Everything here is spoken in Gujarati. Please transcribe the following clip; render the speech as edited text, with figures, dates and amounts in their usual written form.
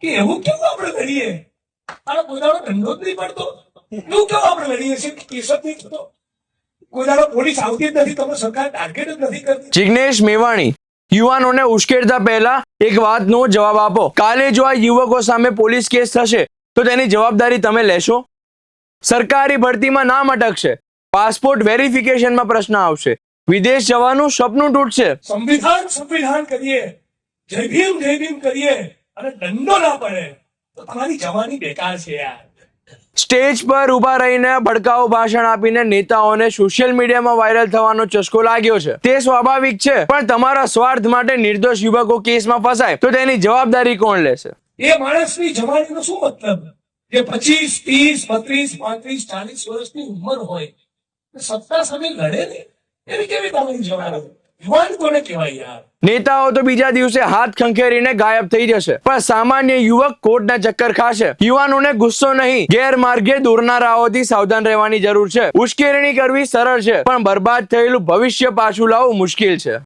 કે એવું કેવું આપણે લડીએ, આનો કોઈ દાડો ધંધો જ નહીં પડતો, એવું કેવું આપણે લડીએ છીએ કે કેસ જ નહીં થતો, કોઈ દાડો પોલીસ આવતી જ નથી, તમે સરકાર ટાર્ગેટ જ નથી કરતી. જિગ્નેશ મેવાણી, યુવાનોને ઉશ્કેરતા પહેલા એક વાતનો જવાબ આપો. કાલે જો આ યુવકો સામે પોલીસ કેસ થશે તો તેની જવાબદારી તમે લેશો? સરકારી ભરતીમાં નામ અટકશે, પાસપોર્ટ વેરિફિકેશનમાં પ્રશ્ન આવશે, વિદેશ જવાનું સપનું તૂટશે. સંવિધાન કરીએ, જય ભીમ કરીએ અને દંડો ના પડે તો તમારી જવાની બેકાર છે યાર. સ્ટેજ પર ઉભા રહીને ભડકાઉ ભાષણ આપીને નેતાઓને સોશિયલ મીડિયામાં વાયરલ થવાનો ચસ્કો લાગ્યો છે. તે સ્વાભાવિક છે, પણ તમારા સ્વાર્થ માટે નિર્દોષ યુવકો કેસમાં ફસાય તો તેની જવાબદારી કોણ લેશે? એ માણસની જવાનીનો શું મતલબ? જે 25, 30, 32, 35, 40 વર્ષની ઉંમર હોય, સત્તા સામે લડે ને, એવી કેવી તમારી જવાની? યુવાન કોને કહેવાય યાર? નેતાઓ તો બીજા દિવસે હાથ ખંખેરીને ગાયબ થઈ જશે, પણ સામાન્ય યુવક કોર્ટના ચક્કર ખાશે. યુવાનોને ગુસ્સો નહીં, ગેરમાર્ગે દોરનારાઓથી સાવધાન રહેવાની જરૂર છે. ઉશ્કેરણી કરવી સરળ છે, પણ બરબાદ થયેલું ભવિષ્ય પાછું લાવવું મુશ્કેલ છે.